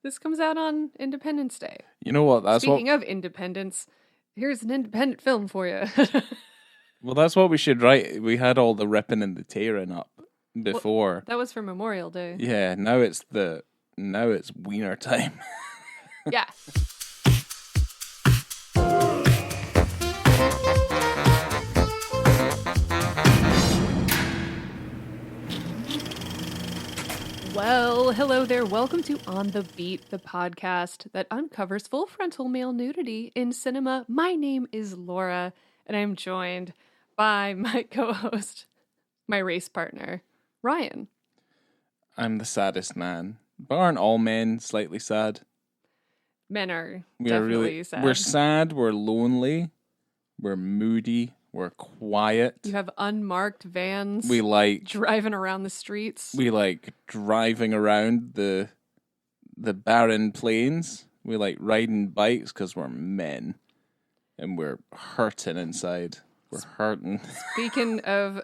This comes out on Independence Day. You know what? Speaking of independence, here's an independent film for you. Well, that's what we should write. We had all the ripping and the tearing up before. That was for Memorial Day. Yeah, now it's wiener time. Yeah. Well, hello there. Welcome to On the Beat, the podcast that uncovers full frontal male nudity in cinema. My name is Laura, and I'm joined by my co-host, my race partner, Ryan. I'm the saddest man. But aren't all men slightly sad? Men are We definitely are really sad. We're sad, we're lonely, we're moody, we're quiet. You have unmarked vans. We like driving around the streets. We like driving around the barren plains. We like riding bikes because we're men. And we're hurting inside. We're hurting. Speaking of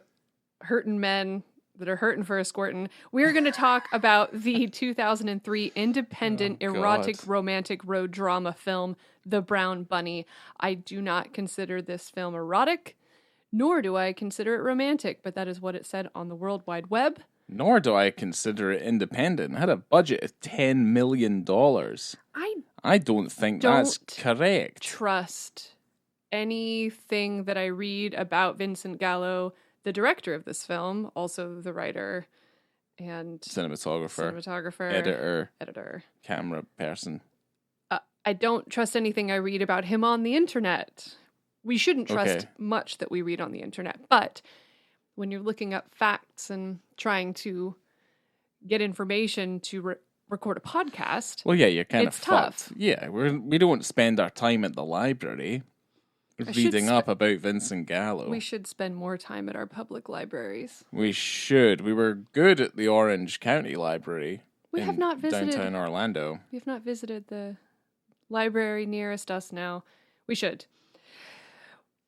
hurting men that are hurting for a squirtin', we're going to talk about the 2003 independent erotic romantic road drama film, The Brown Bunny. I do not consider this film erotic, nor do I consider it romantic, but that is what it said on the World Wide Web. Nor do I consider it independent. It had a budget of $10 million. I don't think that's correct. Trust anything that I read about Vincent Gallo, the director of this film, also the writer and cinematographer, editor, camera person. I don't trust anything I read about him on the internet. We shouldn't trust much that we read on the internet, but when you're looking up facts and trying to get information to record a podcast, well, yeah, you're kind of tough. Fucked. Yeah, we don't spend our time at the library reading up about Vincent Gallo. We should spend more time at our public libraries. We should. We were good at the Orange County Library. We have not visited downtown Orlando. We have not visited the library nearest us now. We should.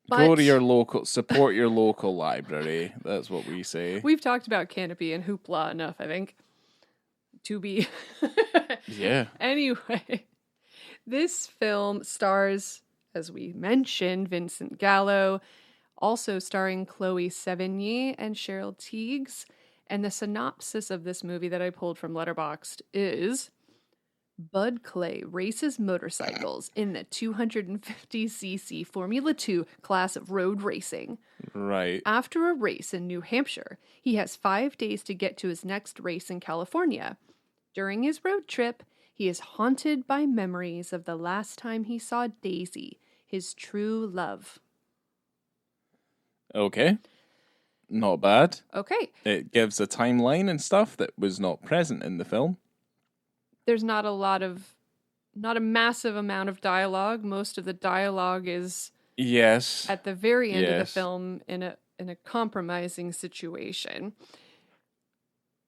Go to your local, support your local library. That's what we say. We've talked about Canopy and Hoopla enough, I think. To be. Yeah. Anyway, this film stars, as we mentioned, Vincent Gallo, also starring Chloë Sevigny and Cheryl Tiegs. And the synopsis of this movie that I pulled from Letterboxd is: Bud Clay races motorcycles in the 250cc Formula 2 class of road racing. Right. After a race in New Hampshire, he has 5 days to get to his next race in California. During his road trip, he is haunted by memories of the last time he saw Daisy, his true love. Okay. Not bad. Okay. It gives a timeline and stuff that was not present in the film. There's not a massive amount of dialogue. Most of the dialogue is at the very end of the film in a compromising situation.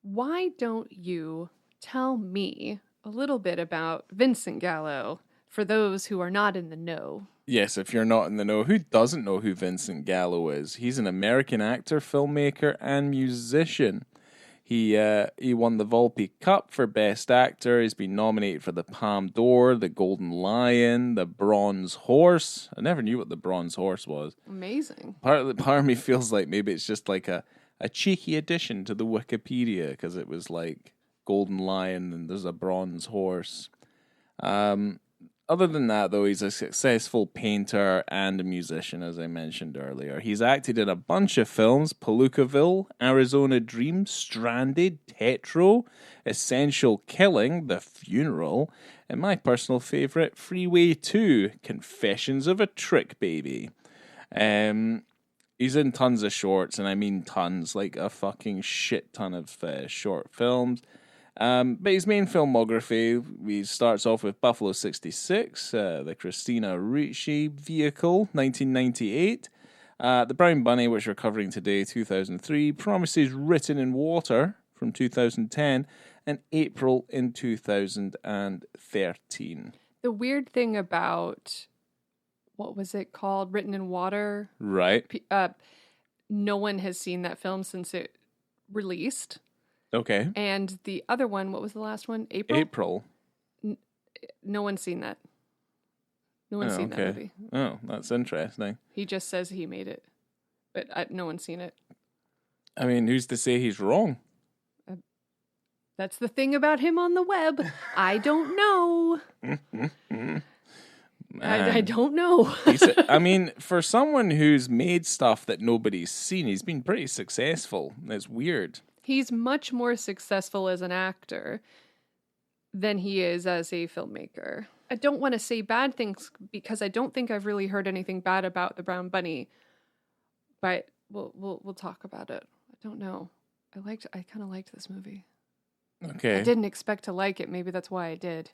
Why don't you tell me a little bit about Vincent Gallo for those who are not in the know? Yes, if you're not in the know, who doesn't know who Vincent Gallo is? He's an American actor, filmmaker, and musician. He won the Volpe Cup for Best Actor. He's been nominated for the Palme d'Or, the Golden Lion, the Bronze Horse. I never knew what the Bronze Horse was. Amazing. Part of me feels like maybe it's just like a cheeky addition to the Wikipedia, because it was like Golden Lion and there's a Bronze Horse. Other than that, though, he's a successful painter and a musician, as I mentioned earlier. He's acted in a bunch of films: Palookaville, Arizona Dream, Stranded, Tetro, Essential Killing, The Funeral, and my personal favourite, Freeway 2, Confessions of a Trick Baby. He's in tons of shorts, and I mean tons, like a fucking shit ton of short films. But his main filmography, he starts off with Buffalo 66, the Christina Ricci vehicle, 1998. The Brown Bunny, which we're covering today, 2003. Promises Written in Water from 2010. And April in 2013. The weird thing about, what was it called? Written in Water? Right. No one has seen that film since it released. Okay. And the other one, what was the last one? April? No one's seen that. No one's seen that movie. Oh, that's interesting. He just says he made it, but no one's seen it. I mean, who's to say he's wrong? That's the thing about him on the web. I don't know. I don't know. I mean, for someone who's made stuff that nobody's seen, he's been pretty successful. It's weird. He's much more successful as an actor than he is as a filmmaker. I don't want to say bad things because I don't think I've really heard anything bad about The Brown Bunny, but we'll talk about it. I don't know. I kind of liked this movie. Okay. I didn't expect to like it. Maybe that's why I did.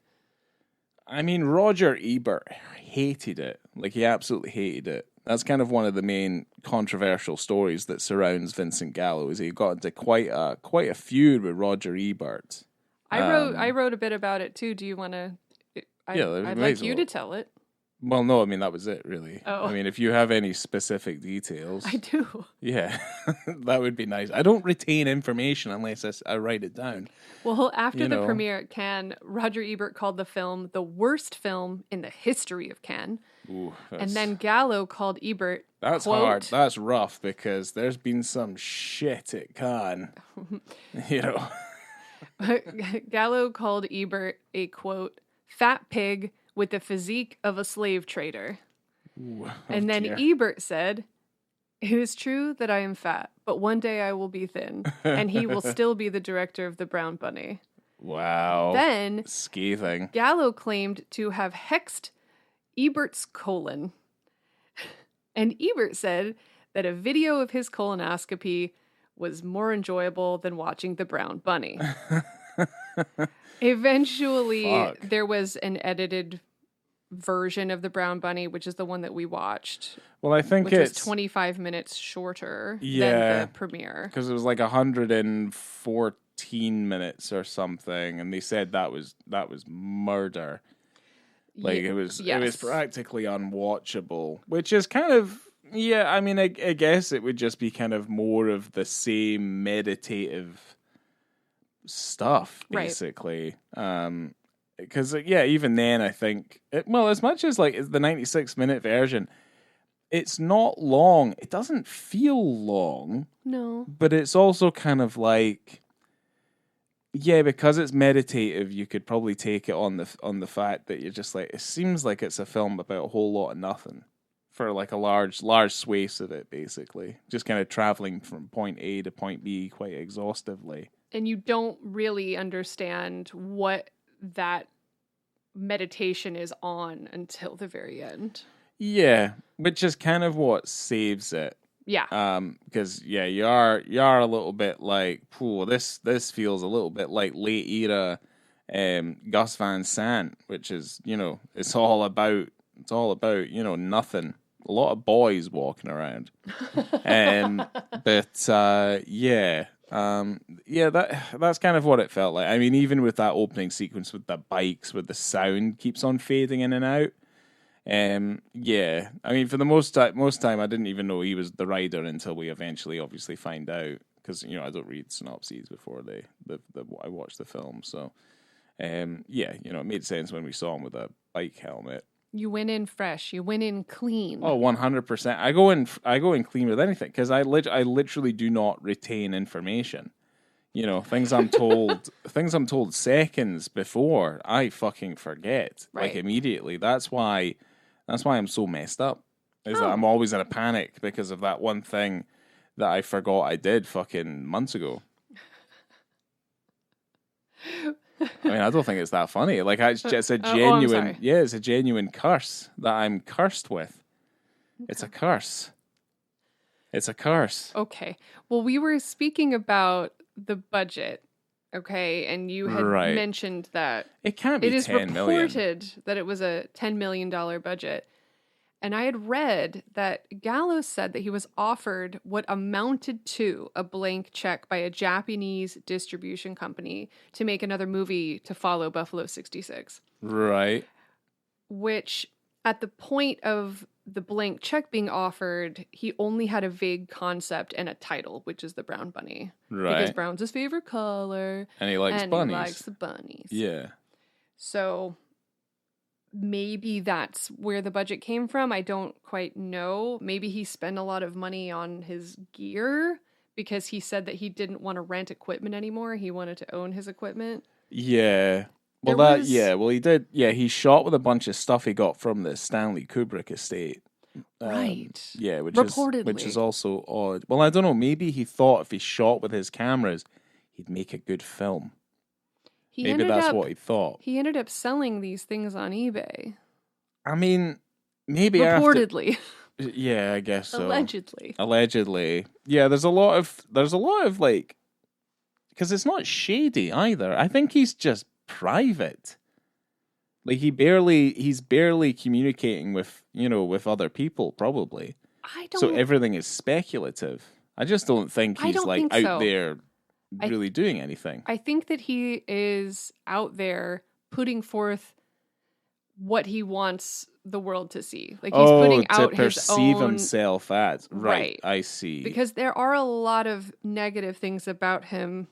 I mean, Roger Ebert hated it. Like, he absolutely hated it. That's kind of one of the main controversial stories that surrounds Vincent Gallo, is he got into quite a feud with Roger Ebert. I wrote a bit about it too. Do you want to? I'd like you to tell it. Well, no, I mean, that was it, really. Oh. I mean, if you have any specific details. I do. Yeah, that would be nice. I don't retain information unless I write it down. Well, after the premiere at Cannes, Roger Ebert called the film the worst film in the history of Cannes. Ooh, and then Gallo called Ebert, That's quote, hard. That's rough because there's been some shit at Cannes. Gallo called Ebert a, quote, fat pig with the physique of a slave trader. Ooh, and then dear. Ebert said, it is true that I am fat, but one day I will be thin, and he will still be the director of The Brown Bunny. Wow. Then, scathing. Gallo claimed to have hexed Ebert's colon. And Ebert said that a video of his colonoscopy was more enjoyable than watching The Brown Bunny. Eventually, there was an edited version of The Brown Bunny, which is the one that we watched. Well, I think it's 25 minutes shorter than the premiere. Because it was like 114 minutes or something, and they said that was murder. Like it was practically unwatchable, which is kind of I mean, I guess it would just be kind of more of the same meditative stuff, basically. Right. Because even then, I think as much as like the 96-minute version, it's not long. It doesn't feel long. No, but it's also kind of like. Yeah, because it's meditative, you could probably take it on the fact that you're just like, it seems like it's a film about a whole lot of nothing for like a large swathe of it, basically. Just kind of traveling from point A to point B quite exhaustively. And you don't really understand what that meditation is on until the very end. Yeah, which is kind of what saves it. Yeah. Because you are a little bit like, this feels a little bit like late era Gus Van Sant, which is, it's all about nothing. A lot of boys walking around. That's kind of what it felt like. I mean, even with that opening sequence with the bikes, with the sound keeps on fading in and out. I mean, for the most time, I didn't even know he was the rider until we eventually obviously find out, because I don't read synopses before I watch the film. So, it made sense when we saw him with a bike helmet. You went in fresh. You went in clean. Oh, 100%. I go in clean with anything because I literally do not retain information. Things I'm told seconds before, I fucking forget like immediately. That's why I'm so messed up. That I'm always in a panic because of that one thing that I forgot I did fucking months ago. I mean, I don't think it's that funny. Like, it's a genuine, it's a genuine curse that I'm cursed with. Okay. It's a curse. It's a curse. Okay. Well, we were speaking about the budget, okay, and you had mentioned that it can't be $10 million. It is reported that it was a $10 million budget. And I had read that Gallo said that he was offered what amounted to a blank check by a Japanese distribution company to make another movie to follow Buffalo 66. Right. Which, at the point of the blank check being offered, he only had a vague concept and a title, which is the Brown Bunny. Right. Because brown's his favorite color. And he likes bunnies. He likes the bunnies. Yeah. So maybe that's where the budget came from. I don't quite know. Maybe he spent a lot of money on his gear because he said that he didn't want to rent equipment anymore. He wanted to own his equipment. Yeah. Well, he did. Yeah, he shot with a bunch of stuff he got from the Stanley Kubrick estate. Right. Yeah, Reportedly. which is also odd. Well, I don't know. Maybe he thought if he shot with his cameras, he'd make a good film. Maybe that's what he thought. He ended up selling these things on eBay. I mean, maybe reportedly. Yeah, I guess so. Allegedly. Yeah, there's a lot of like, because it's not shady either. I think he's just private. Like he's barely communicating with other people probably. So everything is speculative. I just don't think he's out there really doing anything. I think that he is out there putting forth what he wants the world to see. Like he's putting out his own... to perceive himself as. Right, I see. Because there are a lot of negative things about him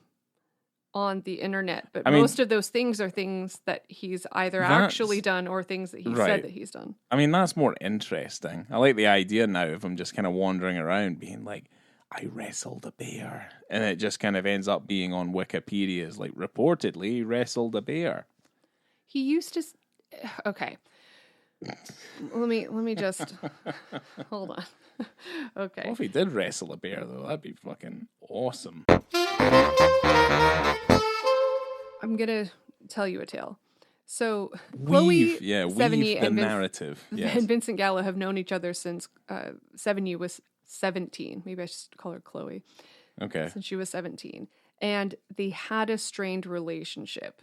on the internet, but most of those things are things that he's either actually done or things that he said that he's done. I mean, that's more interesting. I like the idea now of him just kind of wandering around being like, I wrestled a bear. And it just kind of ends up being on Wikipedia as like, reportedly wrestled a bear. He used to... Okay. Let me just... Hold on. Okay. Well, if he did wrestle a bear, though, that'd be fucking awesome. I'm going to tell you a tale. So, Chloë Sevigny and Vincent Gallo have known each other since Sevigny was 17. Maybe I should call her Chloe. Okay. Since she was 17. And they had a strained relationship.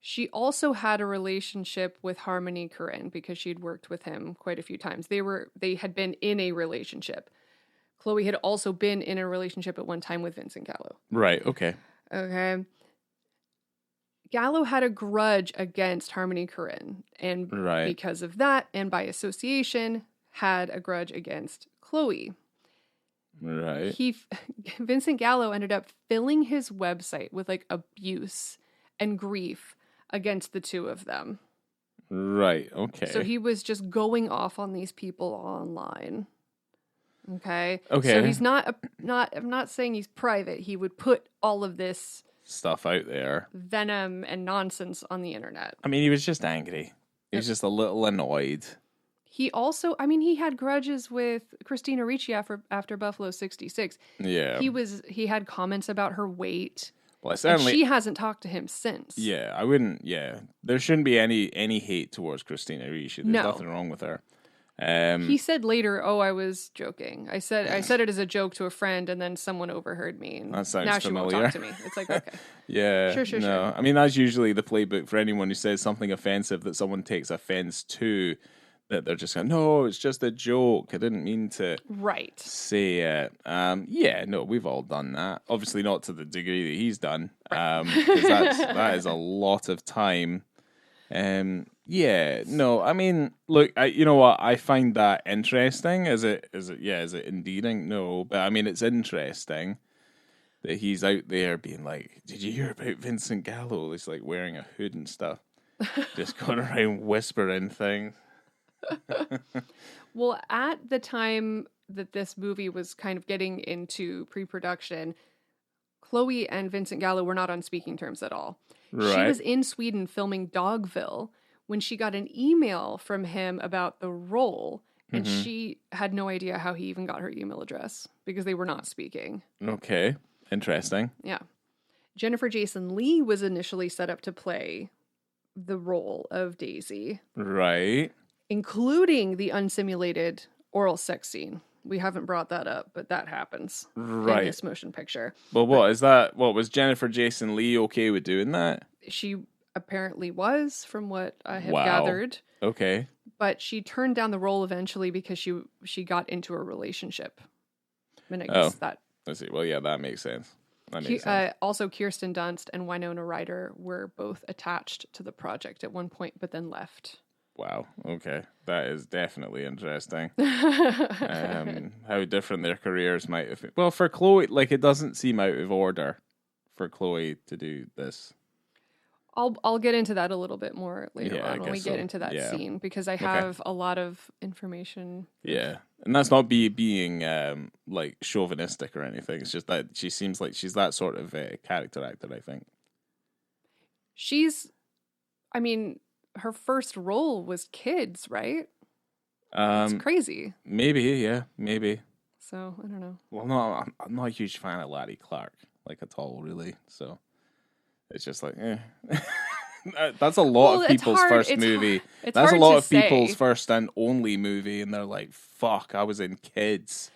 She also had a relationship with Harmony Korine because she'd worked with him quite a few times. They had been in a relationship. Chloe had also been in a relationship at one time with Vincent Gallo. Right, okay. Okay. Gallo had a grudge against Harmony Korine. And because of that, and by association, had a grudge against Chloe. Right. Vincent Gallo ended up filling his website with like abuse and grief against the two of them. Right, okay. So he was just going off on these people online. Okay. Okay. So he's I'm not saying he's private. He would put all of this stuff out there, venom and nonsense on the internet. I mean, he was just angry. He was just a little annoyed. He also, he had grudges with Christina Ricci after Buffalo 66. Yeah. He had comments about her weight. Well, certainly, she hasn't talked to him since. Yeah, I wouldn't. Yeah, there shouldn't be any hate towards Christina Ricci. There's nothing wrong with her. He said later, "Oh, I was joking. I said it as a joke to a friend, and then someone overheard me. And that sounds now familiar. She won't talk to me." It's like, okay, yeah, sure. I mean, that's usually the playbook for anyone who says something offensive that someone takes offense to. That they're just going, no, it's just a joke. I didn't mean to say it. Yeah, no, we've all done that. Obviously not to the degree that he's done. Because that is a lot of time. Yeah, no, I mean, look, you know what? I find that interesting. Is it endearing? No, but I mean, it's interesting that he's out there being like, did you hear about Vincent Gallo? He's like wearing a hood and stuff. Just going around whispering things. Well, at the time that this movie was kind of getting into pre-production, Chloe and Vincent Gallo were not on speaking terms at all. Right. She was in Sweden filming Dogville when she got an email from him about the role, and she had no idea how he even got her email address because they were not speaking. Okay, interesting. Yeah. Jennifer Jason Leigh was initially set up to play the role of Daisy. Right. Including the unsimulated oral sex scene. We haven't brought that up, but that happens in this motion picture. Well, what was Jennifer Jason Leigh okay with doing that? She apparently was, from what I have gathered. Okay. But she turned down the role eventually because she got into a relationship. And I guess that... Let's see. Well, yeah, that makes sense. Also, Kirsten Dunst and Winona Ryder were both attached to the project at one point, but then left. Wow. Okay. That is definitely interesting. How different their careers might have been. Well, for Chloe, like, it doesn't seem out of order for Chloe to do this. I'll get into that a little bit more later Yeah, I on when we guess get so. into that Yeah. scene, because I Okay. have a lot of information. Yeah, and that's not being like chauvinistic or anything. It's just that she seems like she's that sort of character actor. I think. I mean, her first role was Kids, right? It's Um, crazy. maybe, yeah, maybe. So I don't know. Well, no, I'm not a huge fan of Larry Clark, like at all, really. So it's just like, that's a lot Well, of it's people's hard. first It's movie. hard. It's That's a hard lot to of people's say. first and only movie, and they're like, "Fuck, I was in Kids."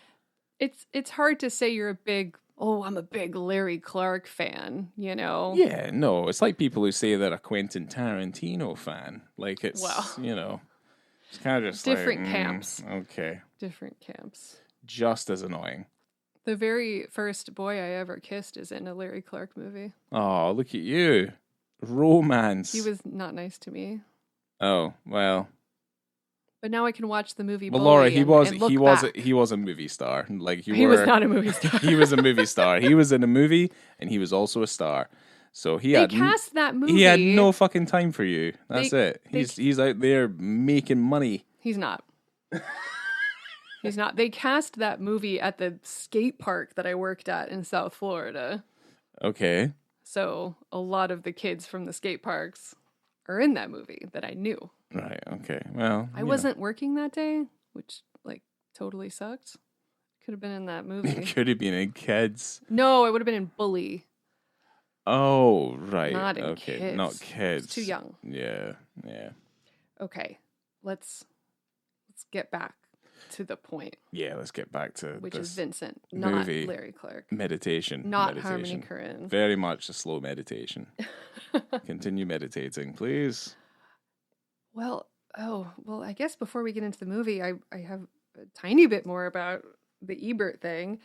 It's hard to say you're a big. Oh, I'm a big Larry Clark fan. You know. Yeah, no, it's like people who say they're a Quentin Tarantino fan. Like it's, Well, it's kind of just different like, camps. Okay, Different camps. just as annoying. The very first boy I ever kissed is in a Larry Clark movie. Oh, look at you, romance. He was not nice to me. Oh well. But now I can watch the movie. Well, Bully Laura, and look back. he was a movie star. Like He was not a movie star. he was a movie star. He was in a movie, and he was also a star. So They cast that movie. He had no fucking time for you. That's it. they- He's out there making money. He's not. He's not. They cast that movie at the skate park that I worked at in South Florida. Okay. So a lot of the kids from the skate parks are in that movie that I knew. Right. Okay. Well, I wasn't working that day, which like totally sucked. Could have been in that movie. Could have been in Kids. No, I would have been in Bully. Oh, right. Not in okay. Kids. Not Kids. It's too young. Yeah. Yeah. Okay, let's get back to the point, Yeah. Let's get back to which this is Vincent, not movie. Larry Clark, Meditation. not meditation. Harmony Korine. Very much a slow meditation. Continue meditating, please. Well, I guess before we get into the movie, I have a tiny bit more about the Ebert thing.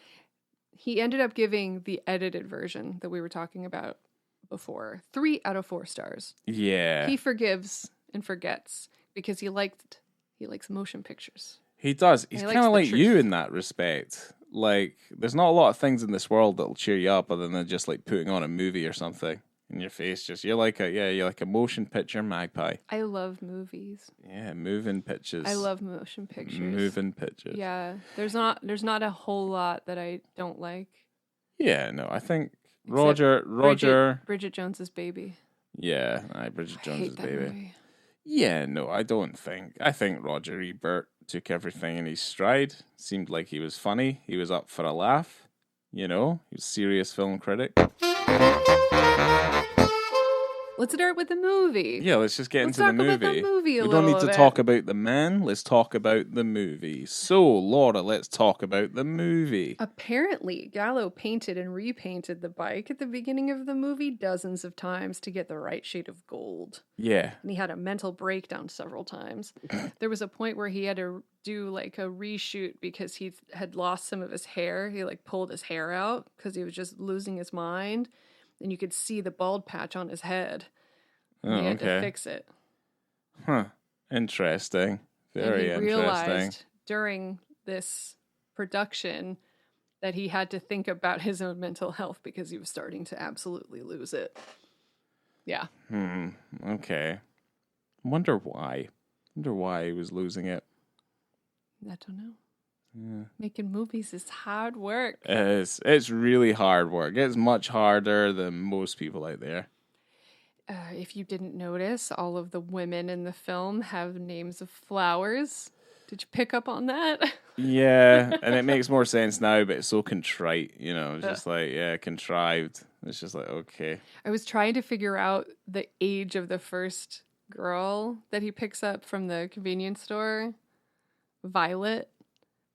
He ended up giving the edited version that we were talking about before 3 out of 4 stars. Yeah. He forgives and forgets because he likes motion pictures. He does. He's He kind likes of the like you truth. in that respect. Like, there's not a lot of things in this world that'll cheer you up other than just like putting on a movie or something in your face. Just you're like a motion picture magpie. I love movies. Yeah, moving pictures. I love motion pictures. Moving pictures. Yeah, there's not a whole lot that I don't like. Yeah, no, I think Except Roger. Bridget Jones's Baby. Yeah, Bridget I Jones's hate that Baby. movie. Yeah, no, I don't think. I think Roger Ebert took everything in his stride. Seemed like he was funny. He was up for a laugh. You know, he was a serious film critic. Let's start with the movie. Yeah, let's just get Let's into the talk about movie. the movie a We don't need little to bit. talk about the man. Let's talk about the movie. So, Laura, let's talk about the movie. Apparently, Gallo painted and repainted the bike at the beginning of the movie dozens of times to get the right shade of gold. Yeah. And he had a mental breakdown several times. There was a point where he had to do like a reshoot because he had lost some of his hair. He like pulled his hair out because he was just losing his mind. And you could see the bald patch on his head. Oh, And he had to okay. fix it. Huh. Interesting. Very and he interesting. realized during this production that he had to think about his own mental health because he was starting to absolutely lose it. Yeah. Okay. Wonder why. Wonder why he was losing it. I don't know. Yeah. Making movies is hard work. It's really hard work. It's much harder than most people out there. If you didn't notice, all of the women in the film have names of flowers. Did you pick up on that? Yeah, and it makes more sense now, but it's so contrite, you know, it's just like, contrived. It's just like, okay. I was trying to figure out the age of the first girl that he picks up from the convenience store. Violet.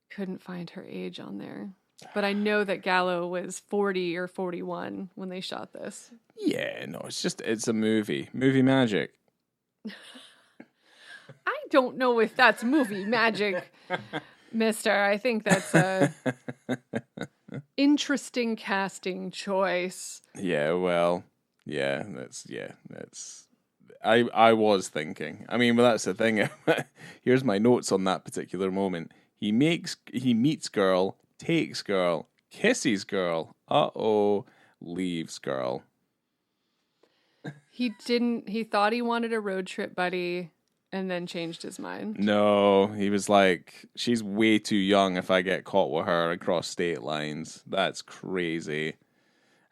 Couldn't find her age on there. But I know that Gallo was 40 or 41 when they shot this. Yeah, no, it's a movie. Movie magic. I don't know if that's movie magic, mister. I think that's a interesting casting choice. Yeah, well, that's I was thinking. I mean, well, that's the thing. Here's my notes on that particular moment. He meets girl, takes girl, kisses girl, leaves girl. He thought he wanted a road trip buddy and then changed his mind. No, he was like, she's way too young if I get caught with her across state lines. That's crazy.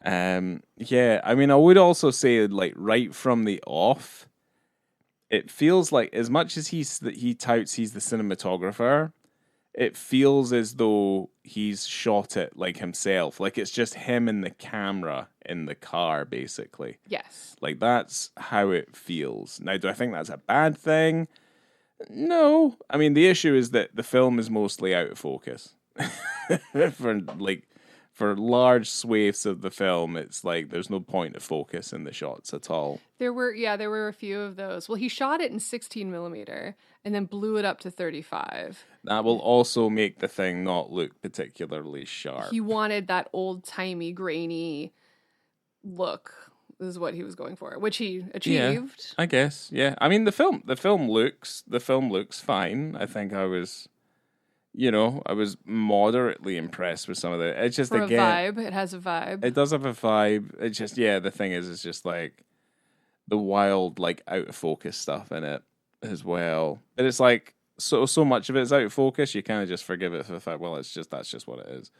Yeah, I mean, I would also say, like, right from the off, it feels like, as much as he touts he's the cinematographer, it feels as though he's shot it like himself. Like it's just him and the camera in the car, basically. Yes. Like that's how it feels. Now, do I think that's a bad thing? No. I mean, the issue is that the film is mostly out of focus. For large swathes of the film, it's like there's no point of focus in the shots at all. There were a few of those. Well, he shot it in 16 millimeter and then blew it up to 35. That will also make the thing not look particularly sharp. He wanted that old-timey, grainy look is what he was going for, which he achieved. Yeah, I guess. Yeah. I mean, the film looks fine. I think I was moderately impressed with some of the. It's just For again, a vibe. It has a vibe. It does have a vibe. It's just the thing is, it's just like the wild, like out of focus stuff in it as well. But it's like so much of it is out of focus. You kind of just forgive it for the fact. Well, that's just what it is.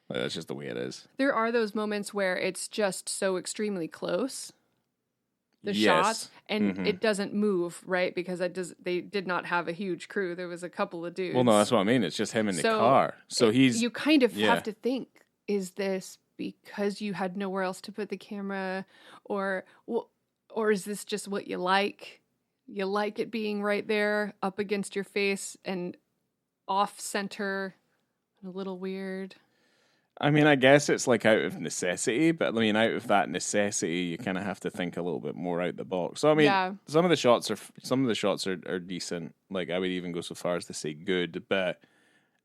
Like, that's just the way it is. There are those moments where it's just so extremely close. The Yes. shot, and it doesn't move, right? Because they did not have a huge crew. There was a couple of dudes. Well, no, that's what I mean. It's just him in the car. So you kind of have to think, is this because you had nowhere else to put the camera, or is this just what you like? You like it being right there up against your face and off center, a little weird. I mean, I guess it's like out of necessity, but I mean, out of that necessity, you kind of have to think a little bit more out the box. So I mean, some of the shots are decent. Like I would even go so far as to say good, but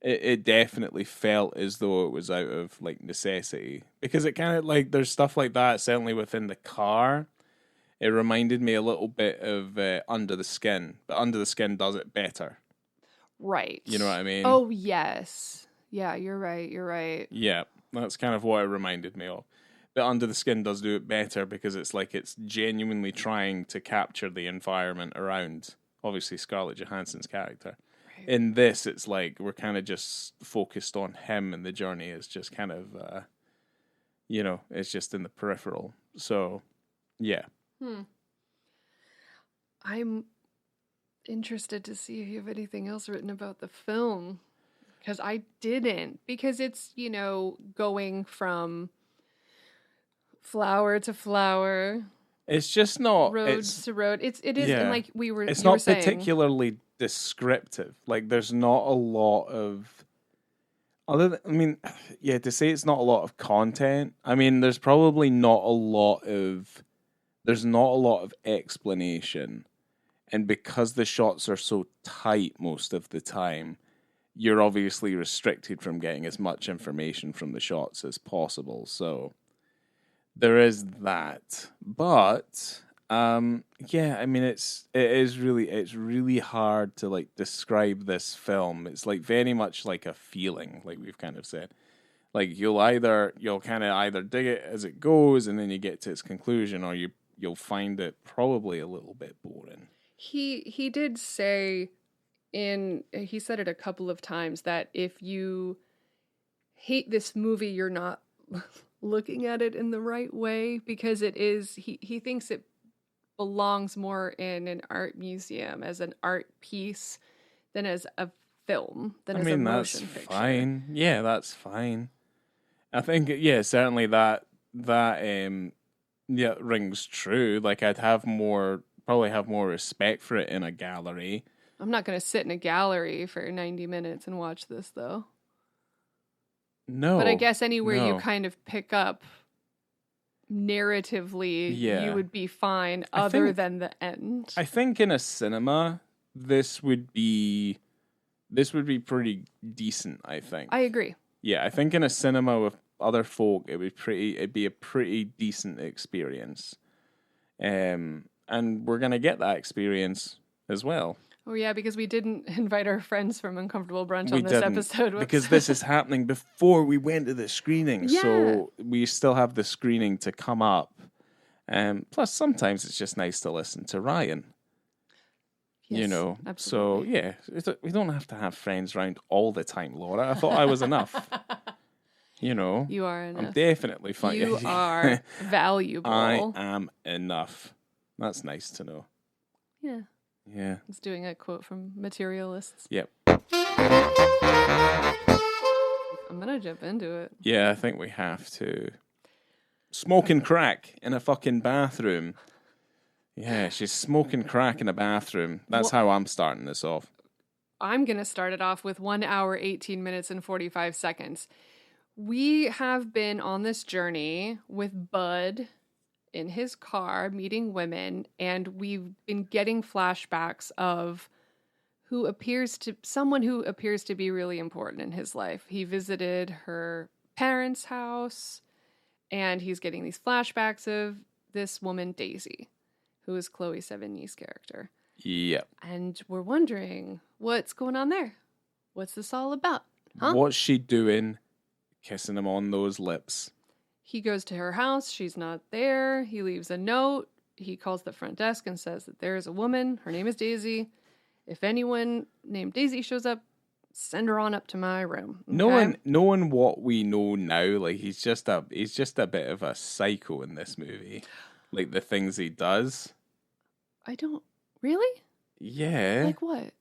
it definitely felt as though it was out of like necessity, because it kind of like there's stuff like that certainly within the car. It reminded me a little bit of Under the Skin, but Under the Skin does it better. Right. You know what I mean? Oh yes. Yeah, you're right. Yeah, that's kind of what it reminded me of. But Under the Skin does do it better because it's like it's genuinely trying to capture the environment around, obviously, Scarlett Johansson's character. Right. In this, it's like we're kind of just focused on him, and the journey is just kind of, it's just in the peripheral. So, yeah. I'm interested to see if you have anything else written about the film. Because I didn't. Because it's, going from flower to flower. It's just not road to road. It is, and like we were. It's you not were saying, particularly descriptive. Like there's not a lot of. To say it's not a lot of content. I mean, there's probably not a lot of. There's not a lot of explanation, and because the shots are so tight most of the time, you're obviously restricted from getting as much information from the shots as possible. So there is that. But I mean it's really hard to like describe this film. It's like very much like a feeling, like we've kind of said. Like you'll kind of either dig it as it goes and then you get to its conclusion, or you'll find it probably a little bit boring. He did say he said it a couple of times that if you hate this movie, you're not looking at it in the right way, because it is, he thinks it belongs more in an art museum as an art piece than as a film, than as a motion picture. That's fine. Yeah, that's fine. I think, certainly that rings true. Like I'd probably have more respect for it in a gallery. I'm not going to sit in a gallery for 90 minutes and watch this, though. No. But I guess anywhere you kind of pick up narratively, you would be fine other than the end. I think in a cinema, this would be pretty decent, I think. I agree. Yeah, I think in a cinema with other folk, it'd be a pretty decent experience. And we're going to get that experience as well. Oh, yeah, because we didn't invite our friends from Uncomfortable Brunch on this episode. Whoops. Because this is happening before we went to the screening. Yeah. So we still have the screening to come up. Plus, sometimes it's just nice to listen to Ryan. Yes, So absolutely. yeah, we don't have to have friends around all the time, Laura. I thought I was enough. You are I'm enough. definitely fine. You are valuable. I am enough. That's nice to know. Yeah. Yeah. I was doing a quote from Materialists. Yep. I'm gonna jump into it. Yeah, I think we have to. Smoking crack in a fucking bathroom. Yeah, she's smoking crack in a bathroom. That's how I'm starting this off. I'm gonna start it off with 1 hour, 18 minutes, and 45 seconds. We have been on this journey with Bud in his car meeting women, and we've been getting flashbacks of someone who appears to be really important in his life. He visited her parents' house, and he's getting these flashbacks of this woman, Daisy, who is Chloë Sevigny's character. Yep. And we're wondering, what's going on there? What's this all about? Huh? What's she doing kissing him on those lips? He goes to her house. She's not there. He leaves a note. He calls the front desk and says that there is a woman. Her name is Daisy. If anyone named Daisy shows up, send her on up to my room. Okay? Knowing what we know now, like he's just a bit of a psycho in this movie. Like the things he does. I don't really? Yeah. Like what?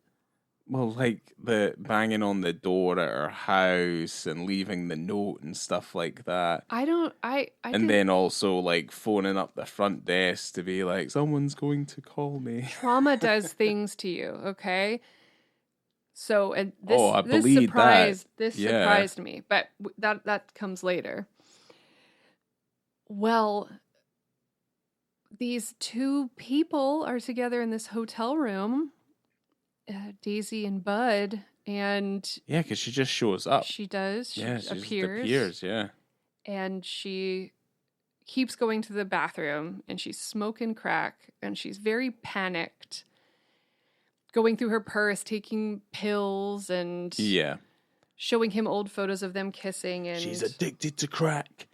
Well, like the banging on the door at her house and leaving the note and stuff like that. And then also like phoning up the front desk to be like, someone's going to call me. Trauma does things to you, okay? So, and I believe this surprised me, but that comes later. Well, these two people are together in this hotel room, Daisy and Bud, and yeah, because she just shows up. She does. She appears. Yeah, and she keeps going to the bathroom, and she's smoking crack, and she's very panicked, going through her purse, taking pills, and showing him old photos of them kissing. And she's addicted to crack.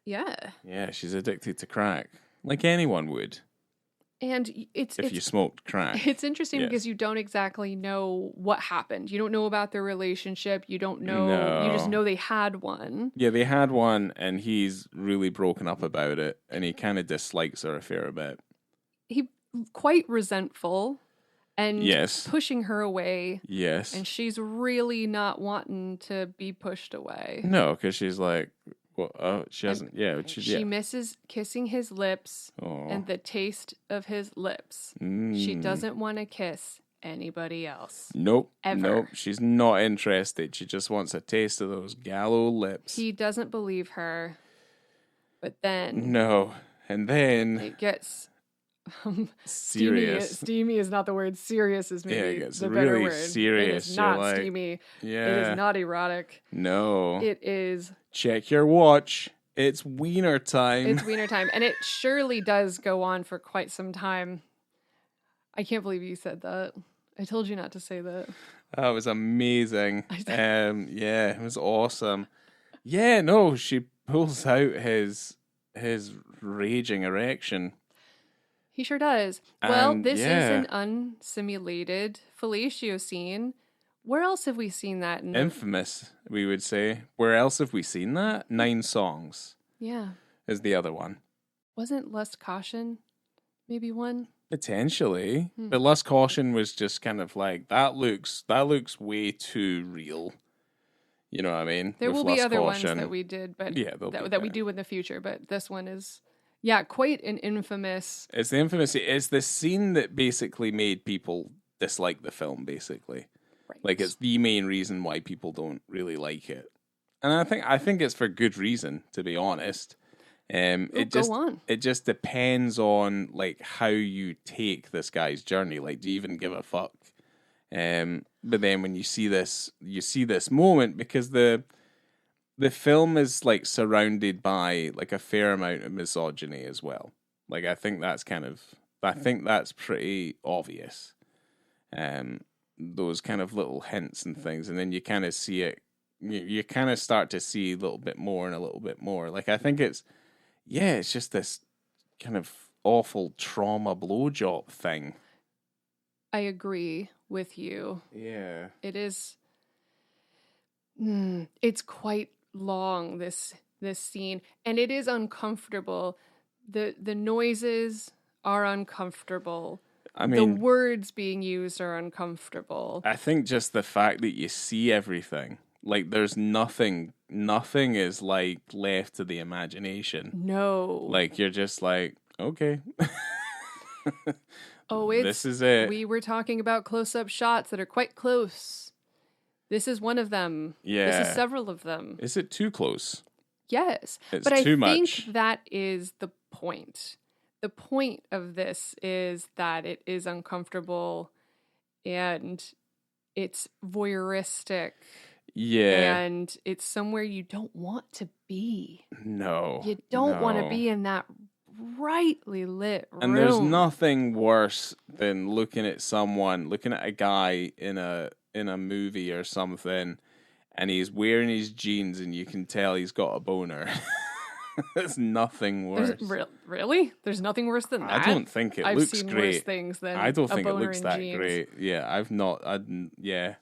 Yeah. Yeah, she's addicted to crack, like anyone would. And if you smoked crack. It's interesting because you don't exactly know what happened. You don't know about their relationship. You don't know. No. You just know they had one. Yeah, they had one, and he's really broken up about it, and he kind of dislikes her a fair bit. He's quite resentful and pushing her away. Yes. And she's really not wanting to be pushed away. No, because she's like... Well, she hasn't. She misses kissing his lips and the taste of his lips. She doesn't want to kiss anybody else. Nope. Ever. Nope. She's not interested. She just wants a taste of those Gallo lips. He doesn't believe her. But then. No. And then. It gets. Serious. Steamy is not the word. Serious is maybe it gets the really better word. Serious. It is not steamy. Yeah. It is not erotic. No. It is. Check your watch. It's wiener time. It's wiener time. And it surely does go on for quite some time. I can't believe you said that. I told you not to say that. That was amazing. Yeah, it was awesome. Yeah, no, she pulls out his raging erection. He sure does. Well, this is an unsimulated fellatio scene. Where else have we seen that? Infamous, we would say. Where else have we seen that? 9 Songs. Yeah. Is the other one. Wasn't Lust Caution maybe one? Potentially. But Lust Caution was just kind of like, that looks way too real. You know what I mean? There will be other ones that we did, but that we do in the future. But this one is... Yeah, quite an infamous... It's the scene that basically made people dislike the film, basically. Right. Like, it's the main reason why people don't really like it. And I think it's for good reason, to be honest. It just depends on, like, how you take this guy's journey. Like, do you even give a fuck? But then when you see this moment, because the film is like surrounded by like a fair amount of misogyny as well. Like I think that's pretty obvious. Those kind of little hints and things, and then you kind of see it. You kind of start to see a little bit more and a little bit more. Like I think it's yeah, it's just this kind of awful trauma blowjob thing. I agree with you. Yeah. It is. It's quite long, this scene, and it is uncomfortable. The noises are uncomfortable. I The mean, words being used are uncomfortable. I think just the fact that you see everything, like there's nothing is like left to the imagination. No. Like you're just like, okay. Oh, This is it. we were talking about close-up shots that are quite close. This is one of them. Yeah. This is several of them. Is it too close? Yes. It's but I too think much. that is the point. The point of this is that it is uncomfortable and it's voyeuristic Yeah. and it's somewhere you don't want to be. No. You don't want to no. be in that brightly lit room. And there's nothing worse than looking at a guy in a movie or something, and he's wearing his jeans and you can tell he's got a boner. There's nothing worse. Really? There's nothing worse than that? I don't think it I've looks seen great. worse things than I don't a think it boner looks in that jeans. great. Yeah, I've not. Yeah,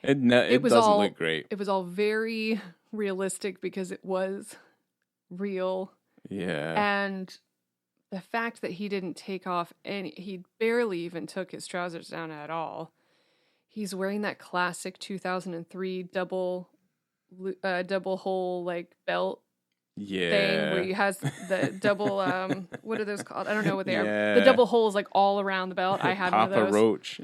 it was doesn't all, look great. It was all very realistic because it was real. Yeah, And the fact that he didn't take off he barely even took his trousers down at all. He's wearing that classic 2003 double hole like belt yeah. thing where he has the double what are those called? I don't know what they are. The Yeah. double holes like all around the belt. I had one Papa of those. Roach.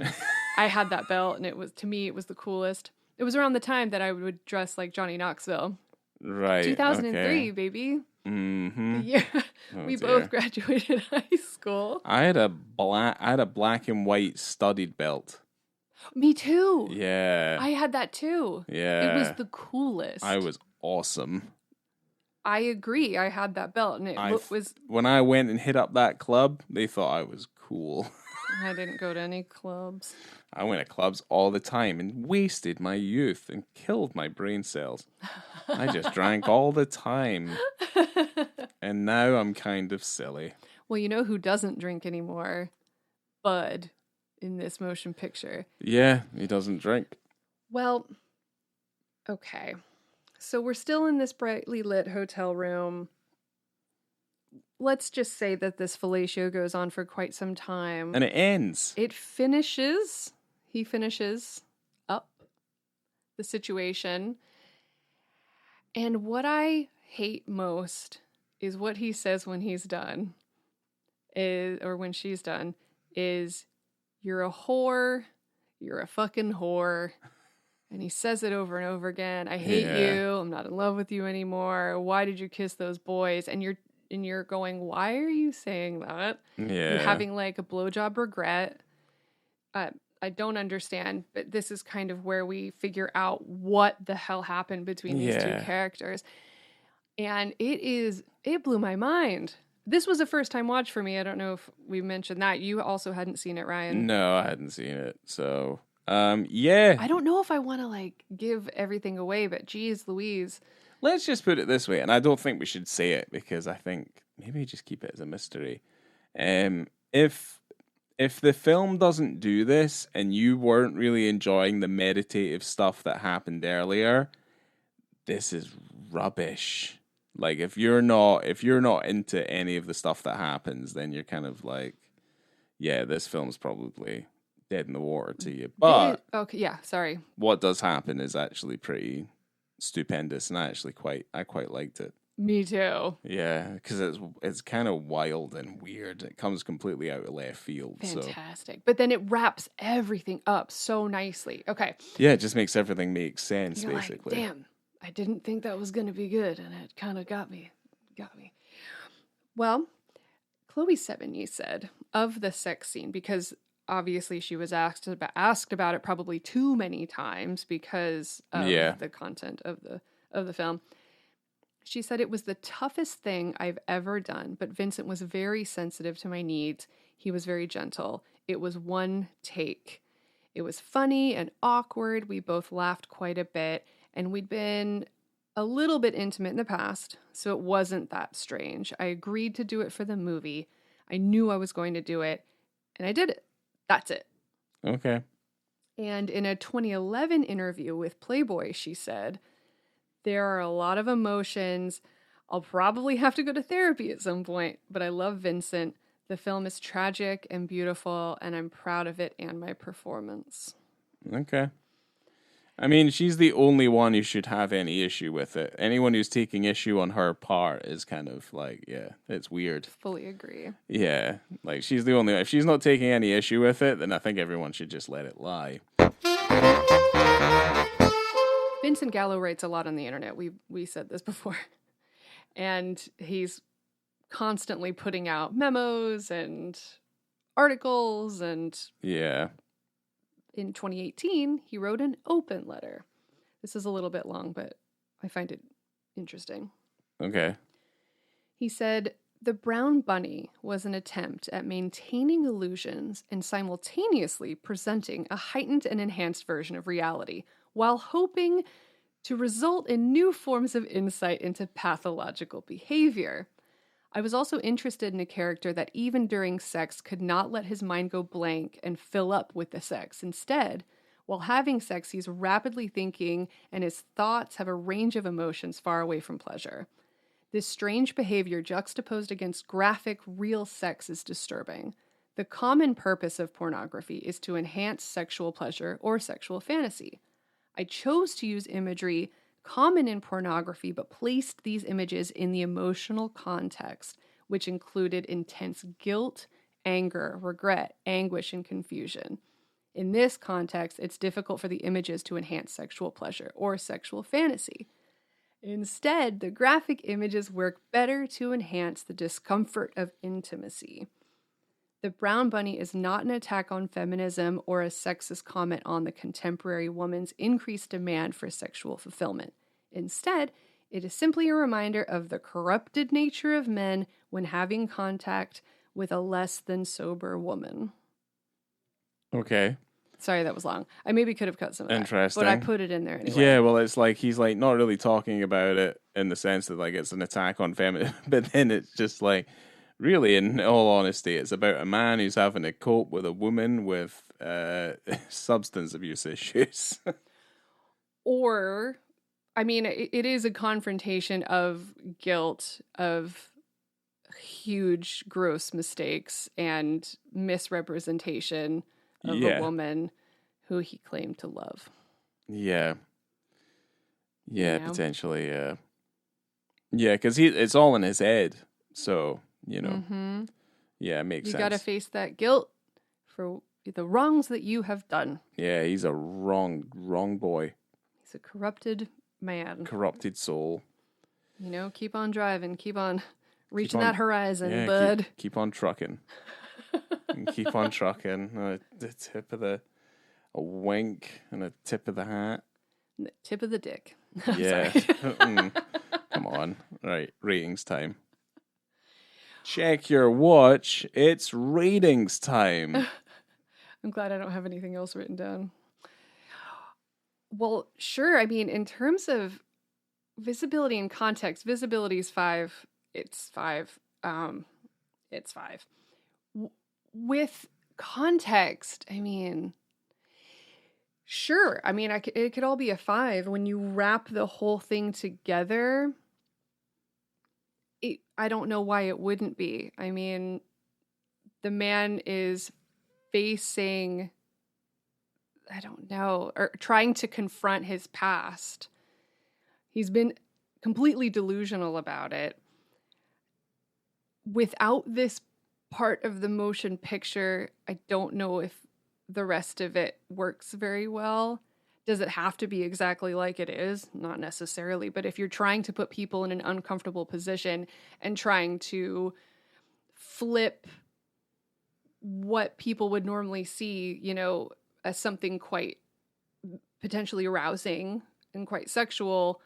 I had that belt and it was the coolest. It was around the time that I would dress like Johnny Knoxville. Right. 2003, okay. baby. Mm-hmm. The year we dear. both graduated high school. I had a black and white studded belt. Me too. Yeah. I had that too. Yeah. It was the coolest. I was awesome. I agree. I had that belt and it was... When I went and hit up that club, they thought I was cool. I didn't go to any clubs. I went to clubs all the time and wasted my youth and killed my brain cells. I just drank all the time. And now I'm kind of silly. Well, you know who doesn't drink anymore? Bud in this motion picture. Yeah, he doesn't drink. Well, okay. So we're still in this brightly lit hotel room. Let's just say that this fellatio goes on for quite some time. And it ends. He finishes up the situation. And what I hate most is what he says when he's done, or when she's done, is, "You're a whore, you're a fucking whore." And he says it over and over again. "I hate you. I'm not in love with you anymore. Why did you kiss those boys?" And you're going, why are you saying that? Yeah. You're having like a blowjob regret. I don't understand, but this is kind of where we figure out what the hell happened between these two characters. And it blew my mind. This was a first time watch for me. I don't know if we mentioned that. You also hadn't seen it, Ryan. No, I hadn't seen it. So, yeah. I don't know if I want to like give everything away, but geez Louise. Let's just put it this way, and I don't think we should say it because I think maybe just keep it as a mystery. If the film doesn't do this and you weren't really enjoying the meditative stuff that happened earlier, this is rubbish. Like if you're not into any of the stuff that happens, then you're kind of like, yeah, this film's probably dead in the water to you. But okay, yeah, sorry. What does happen is actually pretty stupendous, and I quite liked it. Me too. Yeah, because it's kind of wild and weird. It comes completely out of left field. Fantastic. So. But then it wraps everything up so nicely. Okay. Yeah, it just makes everything make sense, You're basically. Like, damn, I didn't think that was going to be good, and it kind of got me. Well, Chloë Sevigny said of the sex scene, because obviously she was asked about it probably too many times because of the content of the film. She said, "It was the toughest thing I've ever done, but Vincent was very sensitive to my needs. He was very gentle. It was one take. It was funny and awkward. We both laughed quite a bit, and we'd been a little bit intimate in the past, so it wasn't that strange. I agreed to do it for the movie. I knew I was going to do it, and I did it. That's it. Okay. And in a 2011 interview with Playboy, she said, "There are a lot of emotions. I'll probably have to go to therapy at some point, but I love Vincent. The film is tragic and beautiful, and I'm proud of it and my performance." Okay. I mean, she's the only one who should have any issue with it. Anyone who's taking issue on her part is kind of like, yeah, it's weird. Fully agree. Yeah, like she's the only. If she's not taking any issue with it, then I think everyone should just let it lie. Vincent Gallo writes a lot on the internet. We said this before. And he's constantly putting out memos and articles. And Yeah. in 2018, he wrote an open letter. This is a little bit long, but I find it interesting. Okay. He said, "The Brown Bunny was an attempt at maintaining illusions and simultaneously presenting a heightened and enhanced version of reality, while hoping to result in new forms of insight into pathological behavior. I was also interested in a character that even during sex could not let his mind go blank and fill up with the sex. Instead, while having sex, he's rapidly thinking and his thoughts have a range of emotions far away from pleasure. This strange behavior juxtaposed against graphic, real sex is disturbing. The common purpose of pornography is to enhance sexual pleasure or sexual fantasy. I chose to use imagery common in pornography, but placed these images in the emotional context, which included intense guilt, anger, regret, anguish, and confusion. In this context, it's difficult for the images to enhance sexual pleasure or sexual fantasy. Instead, the graphic images work better to enhance the discomfort of intimacy. The Brown Bunny is not an attack on feminism or a sexist comment on the contemporary woman's increased demand for sexual fulfillment. Instead, it is simply a reminder of the corrupted nature of men when having contact with a less than sober woman." Okay. Sorry, that was long. I maybe could have cut some of that. Interesting. But I put it in there anyway. Yeah, well, it's like he's like not really talking about it in the sense that like it's an attack on feminism, but then it's just like really, in all honesty, it's about a man who's having to cope with a woman with substance abuse issues. Or, I mean, it is a confrontation of guilt, of huge, gross mistakes and misrepresentation of a woman who he claimed to love. Yeah. Yeah, You know? potentially, yeah. Yeah, because it's all in his head, so, you know. Mm-hmm. Yeah, it makes sense. You got to face that guilt for the wrongs that you have done. Yeah, he's a wrong boy. He's a corrupted man. Corrupted soul. You know, keep on driving. Keep on reaching that horizon, bud. Keep on trucking. Keep on trucking. The tip of a wink and a tip of the hat. The tip of the dick. Yeah. Come on. Right, ratings time. Check your watch. It's ratings time. I'm glad I don't have anything else written down. Well, sure. I mean, in terms of visibility and context, visibility is 5. It's 5. It's 5. With context, I mean, sure. I mean, it could all be a 5. When you wrap the whole thing together, I don't know why it wouldn't be. I mean, the man is facing, I don't know, or trying to confront his past. He's been completely delusional about it. Without this part of the motion picture, I don't know if the rest of it works very well. Does it have to be exactly like it is? Not necessarily, but if you're trying to put people in an uncomfortable position and trying to flip what people would normally see, you know, as something quite potentially arousing and quite sexual,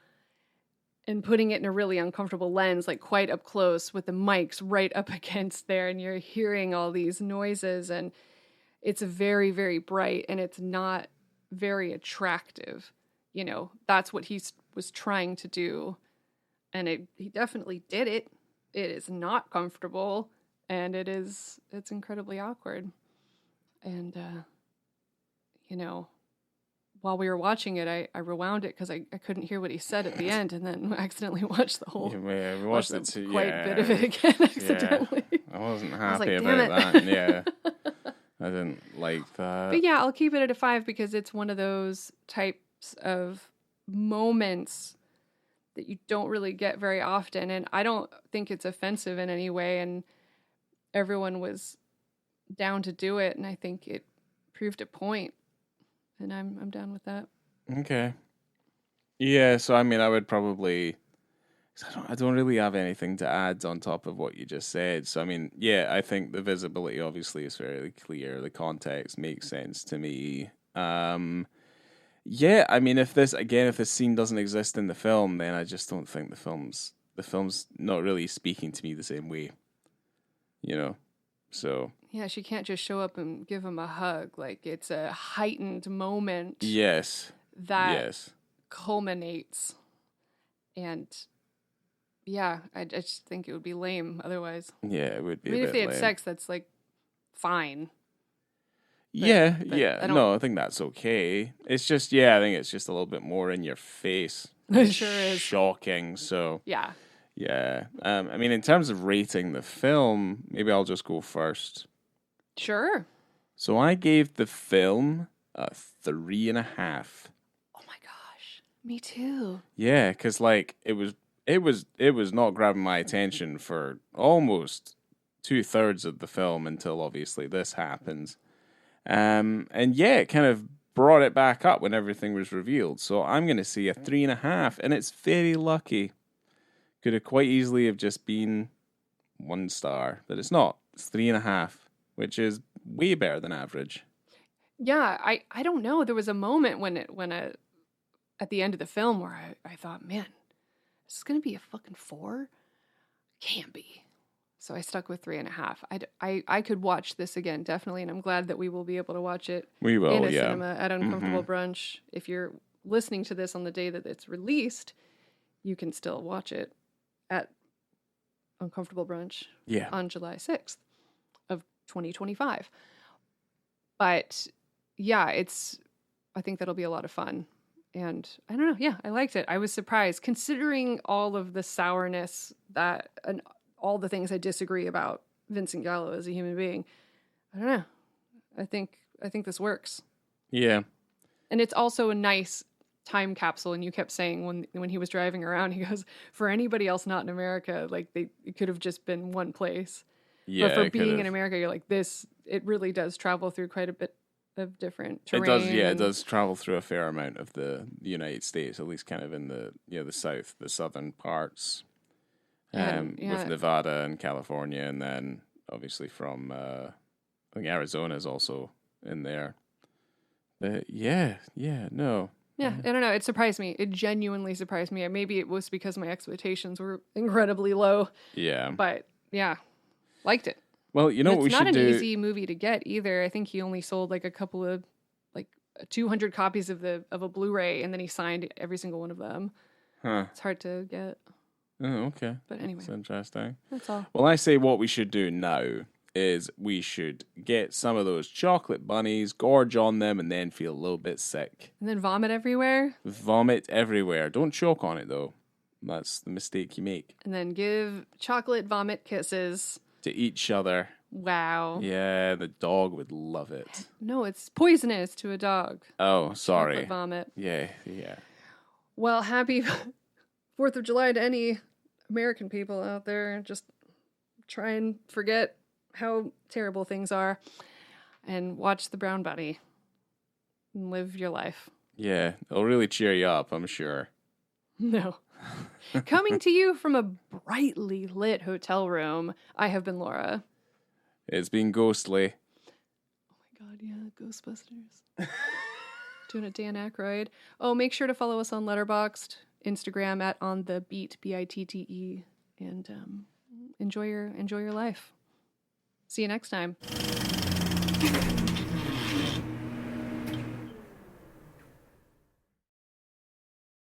and putting it in a really uncomfortable lens, like quite up close with the mics right up against there, and you're hearing all these noises, and it's very, very bright, and it's not very attractive. that's what he was trying to do. And he definitely did it. It is not comfortable, and it's incredibly awkward. And, while we were watching it, I rewound it because I couldn't hear what he said at the end, and then accidentally watched the whole. Yeah, we watched it too. Quite a bit of it again accidentally. Yeah. I wasn't happy Damn about that. Yeah, I didn't like that. But yeah, I'll keep it at a 5 because it's one of those types of moments that you don't really get very often, and I don't think it's offensive in any way. And everyone was down to do it, and I think it proved a point. And I'm down with that. Okay. Yeah, so I mean, I would probably. I don't really have anything to add on top of what you just said. So I mean, yeah, I think the visibility obviously is fairly clear. The context makes sense to me. Yeah, I mean, if this scene doesn't exist in the film, then I just don't think the film's not really speaking to me the same way. So. Yeah, she can't just show up and give him a hug. Like, it's a heightened moment. Yes. That culminates. And yeah, I just think it would be lame otherwise. Yeah, it would be. I mean, if they lame. have sex, that's like fine. Yeah. I think that's okay. It's just, I think it's just a little bit more in your face. It sure is. Shocking. So yeah. I mean, in terms of rating the film, maybe I'll just go first. Sure. So I gave the film a 3.5. Oh my gosh, me too. Yeah, because like it was not grabbing my attention for almost 2/3 of the film until obviously this happens. And yeah, it kind of brought it back up when everything was revealed. So I'm going to say a 3.5, and it's very lucky. Could have quite easily have just been 1 star, but it's not. It's 3.5, which is way better than average. Yeah, I don't know. There was a moment at the end of the film where I thought, man, is this going to be a fucking 4? Can't be. So I stuck with 3.5. I could watch this again, definitely, and I'm glad that we will be able to watch it in a cinema at Uncomfortable Brunch. If you're listening to this on the day that it's released, you can still watch it at Uncomfortable Brunch on July 6th of 2025. But yeah, I think that'll be a lot of fun. And I don't know. Yeah, I liked it. I was surprised considering all of the sourness and all the things I disagree about Vincent Gallo as a human being. I don't know. I think this works. Yeah. And it's also a nice time capsule. And you kept saying when he was driving around, he goes, for anybody else not in America, like it could have just been one place. Yeah. But for being in America, you're like, it really does travel through quite a bit of different terrain. It does, it does travel through a fair amount of the United States, at least kind of in the the southern parts. With Nevada and California, and then obviously from I think Arizona is also in there. But no. Yeah, I don't know. It surprised me. It genuinely surprised me. Maybe it was because my expectations were incredibly low. Yeah. But yeah, liked it. Well, you know what we should do? It's not an easy movie to get either. I think he only sold like a couple of 200 copies of a Blu-ray, and then he signed every single one of them. Huh. It's hard to get. Oh, okay. But anyway. That's interesting. That's all. Well, I say what we should do now is we should get some of those chocolate bunnies, gorge on them, and then feel a little bit sick. And then vomit everywhere? Vomit everywhere. Don't choke on it, though. That's the mistake you make. And then give chocolate vomit kisses. To each other. Wow. Yeah, the dog would love it. No, it's poisonous to a dog. Oh, sorry. Chocolate vomit. Yeah. Well, happy 4th of July to any American people out there. Just try and forget how terrible things are and watch The Brown Bunny and live your life. Yeah, it'll really cheer you up, I'm sure. No. Coming to you from a brightly lit hotel room, I have been Laura. It's been ghostly. Oh my god, yeah, Ghostbusters. Doing a Dan Aykroyd. Oh, make sure to follow us on Letterboxd, Instagram at onthebeat, BITTE, and enjoy your life. See you next time.